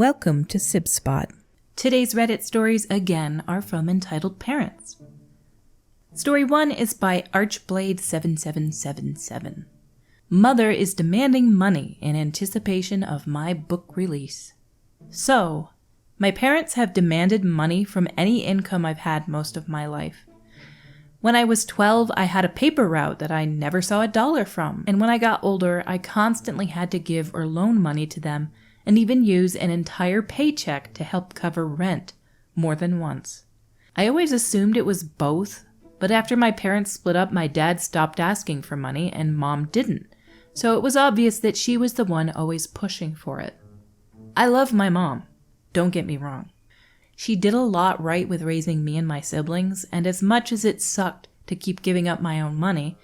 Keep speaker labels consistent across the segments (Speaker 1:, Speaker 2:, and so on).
Speaker 1: Welcome to Sib Spot. Today's Reddit stories again are from Entitled Parents. Story 1 is by Archblade7777. Mother is demanding money in anticipation of my book release. So, my parents have demanded money from any income I've had most of my life. When I was 12, I had a paper route that I never saw a dollar from, and when I got older, I constantly had to give or loan money to them and even use an entire paycheck to help cover rent more than once. I always assumed it was both, but after my parents split up, my dad stopped asking for money and mom didn't, so it was obvious that she was the one always pushing for it. I love my mom, don't get me wrong. She did a lot right with raising me and my siblings, and as much as it sucked to keep giving up my own money,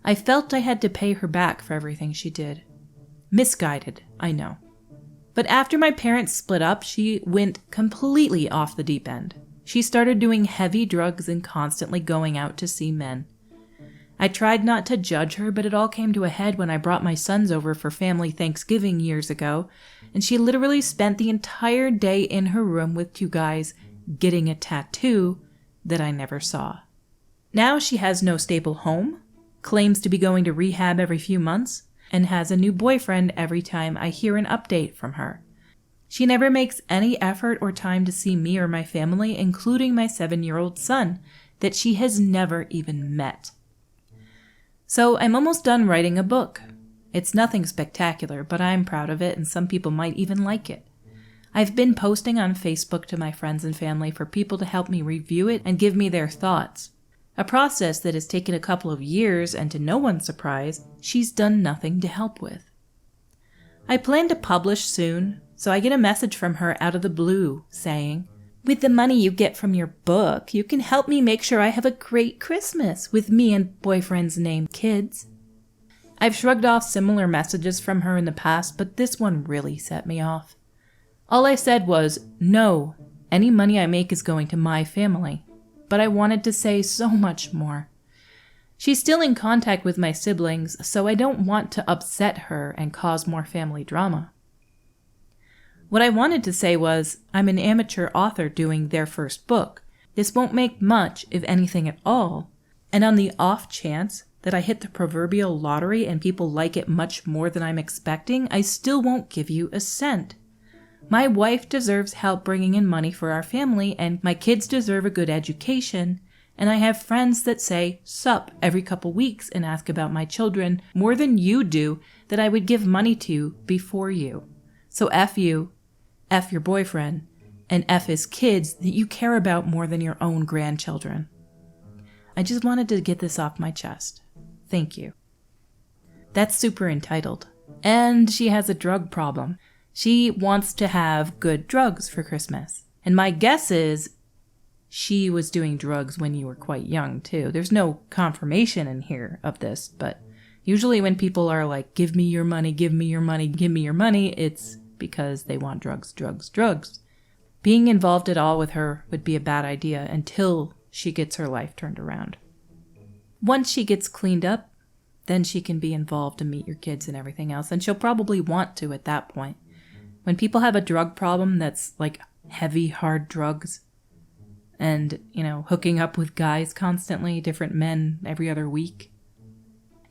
Speaker 1: I felt I had to pay her back for everything she did. Misguided, I know. But after my parents split up, she went completely off the deep end. She started doing heavy drugs and constantly going out to see men. I tried not to judge her, but it all came to a head when I brought my sons over for family Thanksgiving years ago, and she literally spent the entire day in her room with two guys getting a tattoo that I never saw. Now she has no stable home, claims to be going to rehab every few months, and has a new boyfriend every time I hear an update from her. She never makes any effort or time to see me or my family, including my 7-year-old son, that she has never even met. So I'm almost done writing a book. It's nothing spectacular, but I'm proud of it and some people might even like it. I've been posting on Facebook to my friends and family for people to help me review it and give me their thoughts. A process that has taken a couple of years, and to no one's surprise, she's done nothing to help with. I plan to publish soon, so I get a message from her out of the blue saying, "With the money you get from your book, you can help me make sure I have a great Christmas with me and boyfriend's named kids." I've shrugged off similar messages from her in the past, but this one really set me off. All I said was, "No, any money I make is going to my family." But I wanted to say so much more. She's still in contact with my siblings, so I don't want to upset her and cause more family drama. What I wanted to say was, I'm an amateur author doing their first book. This won't make much, if anything at all, and on the off chance that I hit the proverbial lottery and people like it much more than I'm expecting, I still won't give you a cent. My wife deserves help bringing in money for our family, and my kids deserve a good education, and I have friends that say sup every couple weeks and ask about my children more than you do that I would give money to before you. So F you, F your boyfriend, and F his kids that you care about more than your own grandchildren. I just wanted to get this off my chest. Thank you. That's super entitled. And she has a drug problem. She wants to have good drugs for Christmas. And my guess is she was doing drugs when you were quite young, too. There's no confirmation in here of this, but usually when people are like, give me your money, give me your money, give me your money, it's because they want drugs, drugs, drugs. Being involved at all with her would be a bad idea until she gets her life turned around. Once she gets cleaned up, then she can be involved and meet your kids and everything else, and she'll probably want to at that point. When people have a drug problem that's like heavy, hard drugs and, hooking up with guys constantly, different men every other week,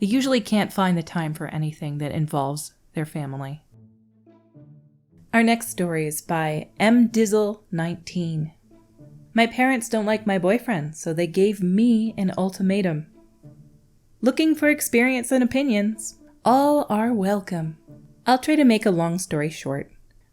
Speaker 1: they usually can't find the time for anything that involves their family. Our next story is by mdizzle19. My parents don't like my boyfriend, so they gave me an ultimatum. Looking for experience and opinions? All are welcome. I'll try to make a long story short.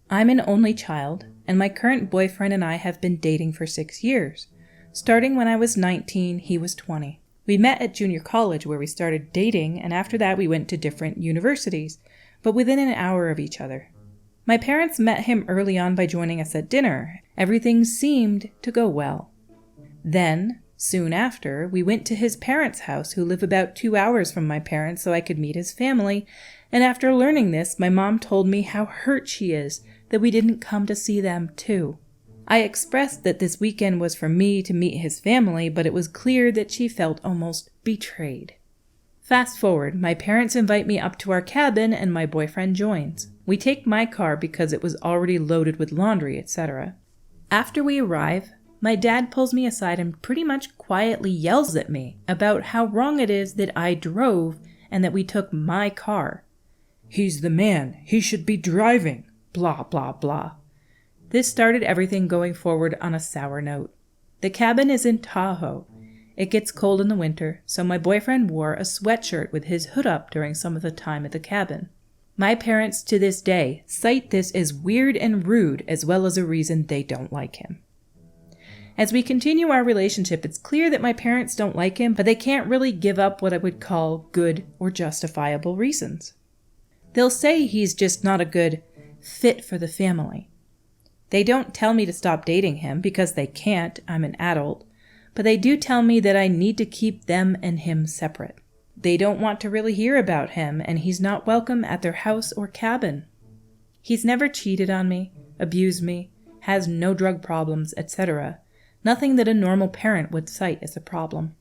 Speaker 1: I'm an only child, and my current boyfriend and I have been dating for 6 years. Starting when I was 19, he was 20. We met at junior college where we started dating, and after that we went to different universities, but within an hour of each other. My parents met him early on by joining us at dinner. Everything seemed to go well. Then, soon after, we went to his parents' house, who live about 2 hours from my parents, so I could meet his family, and after learning this, my mom told me how hurt she is that we didn't come to see them too. I expressed that this weekend was for me to meet his family, but it was clear that she felt almost betrayed. Fast forward, my parents invite me up to our cabin and my boyfriend joins. We take my car because it was already loaded with laundry, etc. After we arrive, my dad pulls me aside and pretty much quietly yells at me about how wrong it is that I drove and that we took my car. He's the man. He should be driving. Blah, blah, blah. This started everything going forward on a sour note. The cabin is in Tahoe. It gets cold in the winter, so my boyfriend wore a sweatshirt with his hood up during some of the time at the cabin. My parents to this day cite this as weird and rude, as well as a reason they don't like him. As we continue our relationship, it's clear that my parents don't like him, but they can't really give up what I would call good or justifiable reasons. They'll say he's just not a good fit for the family. They don't tell me to stop dating him because they can't, I'm an adult, but they do tell me that I need to keep them and him separate. They don't want to really hear about him, and he's not welcome at their house or cabin. He's never cheated on me, abused me, has no drug problems, etc. Nothing that a normal parent would cite as a problem.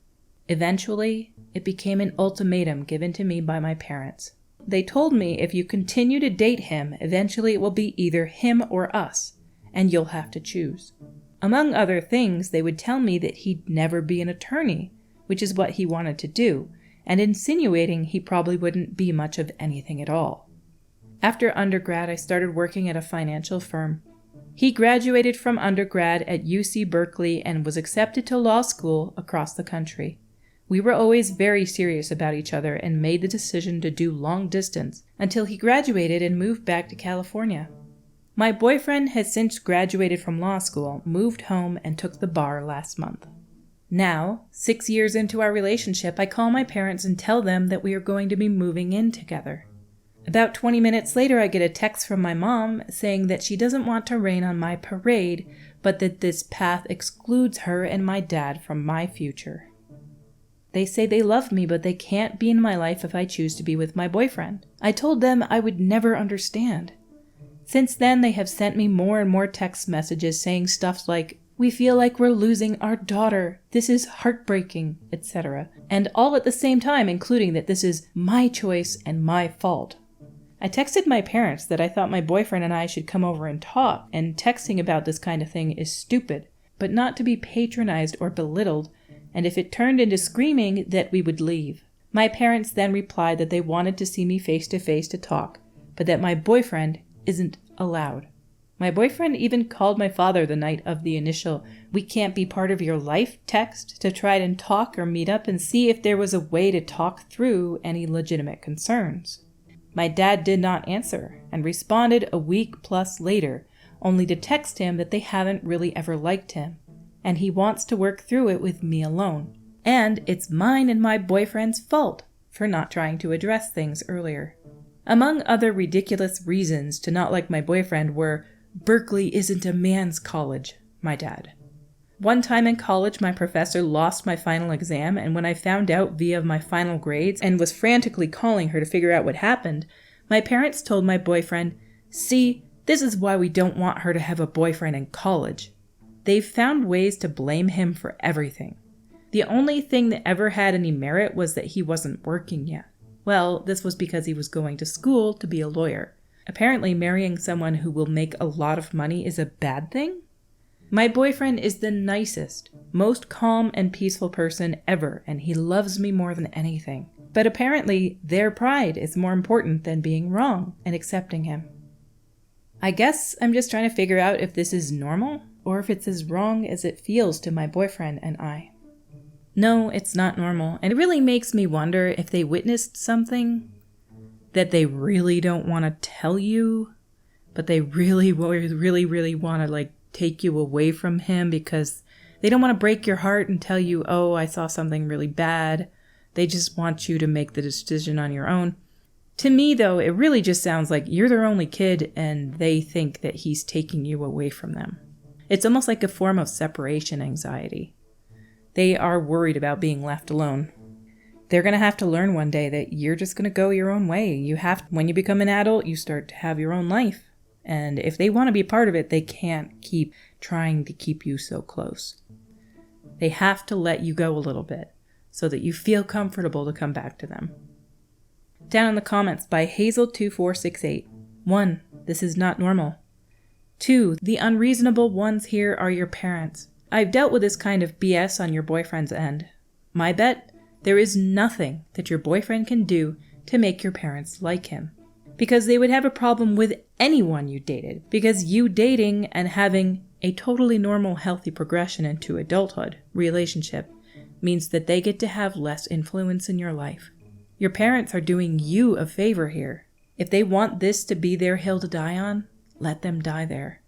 Speaker 1: Eventually, it became an ultimatum given to me by my parents. They told me if you continue to date him, eventually it will be either him or us, and you'll have to choose. Among other things, they would tell me that he'd never be an attorney, which is what he wanted to do, and insinuating he probably wouldn't be much of anything at all. After undergrad, I started working at a financial firm. He graduated from undergrad at UC Berkeley and was accepted to law school across the country. We were always very serious about each other and made the decision to do long distance until he graduated and moved back to California. My boyfriend has since graduated from law school, moved home, and took the bar last month. Now, 6 years into our relationship, I call my parents and tell them that we are going to be moving in together. About 20 minutes later, I get a text from my mom saying that she doesn't want to rain on my parade, but that this path excludes her and my dad from my future. They say they love me, but they can't be in my life if I choose to be with my boyfriend. I told them I would never understand. Since then, they have sent me more and more text messages saying stuff like, "We feel like we're losing our daughter. This is heartbreaking," etc. And all at the same time, including that this is my choice and my fault. I texted my parents that I thought my boyfriend and I should come over and talk, and texting about this kind of thing is stupid, but not to be patronized or belittled, and if it turned into screaming, that we would leave. My parents then replied that they wanted to see me face to face to talk, but that my boyfriend isn't allowed. My boyfriend even called my father the night of the initial "we can't be part of your life" text to try and talk or meet up and see if there was a way to talk through any legitimate concerns. My dad did not answer and responded a week plus later, only to text him that they haven't really ever liked him, and he wants to work through it with me alone. And it's mine and my boyfriend's fault for not trying to address things earlier. Among other ridiculous reasons to not like my boyfriend were, "Berkeley isn't a man's college," my dad. One time in college, my professor lost my final exam, and when I found out via my final grades and was frantically calling her to figure out what happened, my parents told my boyfriend, "See, this is why we don't want her to have a boyfriend in college." They've found ways to blame him for everything. The only thing that ever had any merit was that he wasn't working yet. Well, this was because he was going to school to be a lawyer. Apparently, marrying someone who will make a lot of money is a bad thing? My boyfriend is the nicest, most calm and peaceful person ever, and he loves me more than anything. But apparently, their pride is more important than being wrong and accepting him. I guess I'm just trying to figure out if this is normal, or if it's as wrong as it feels to my boyfriend and I. No, it's not normal, and it really makes me wonder if they witnessed something that they really don't want to tell you, but they really want to take you away from him because they don't want to break your heart and tell you, "Oh, I saw something really bad." They just want you to make the decision on your own. To me, though, it really just sounds like you're their only kid and they think that he's taking you away from them. It's almost like a form of separation anxiety. They are worried about being left alone. They're going to have to learn one day that you're just going to go your own way. When you become an adult, you start to have your own life. And if they want to be part of it, they can't keep trying to keep you so close. They have to let you go a little bit so that you feel comfortable to come back to them. Down in the comments by Hazel2468. 1. This is not normal. 2. The unreasonable ones here are your parents. I've dealt with this kind of BS on your boyfriend's end. My bet, there is nothing that your boyfriend can do to make your parents like him. Because they would have a problem with anyone you dated. Because you dating and having a totally normal, healthy progression into adulthood relationship means that they get to have less influence in your life. Your parents are doing you a favor here. If they want this to be their hill to die on, let them die there.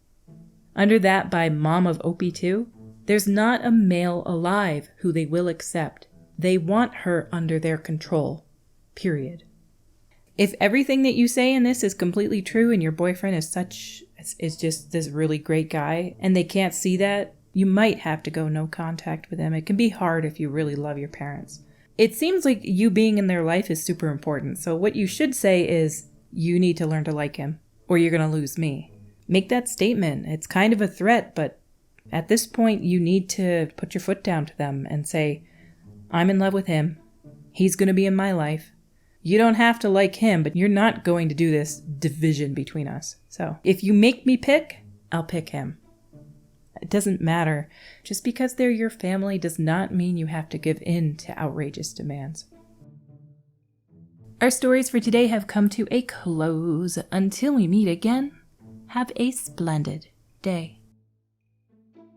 Speaker 1: Under that by Mom of OP2, there's not a male alive who they will accept. They want her under their control. Period. If everything that you say in this is completely true and your boyfriend is just this really great guy and they can't see that, you might have to go no contact with him. It can be hard if you really love your parents. It seems like you being in their life is super important. So what you should say is, you need to learn to like him or you're going to lose me. Make that statement. It's kind of a threat, but at this point you need to put your foot down to them and say, I'm in love with him. He's going to be in my life. You don't have to like him, but you're not going to do this division between us. So if you make me pick, I'll pick him. It doesn't matter. Just because they're your family does not mean you have to give in to outrageous demands. Our stories for today have come to a close. Until we meet again, have a splendid day.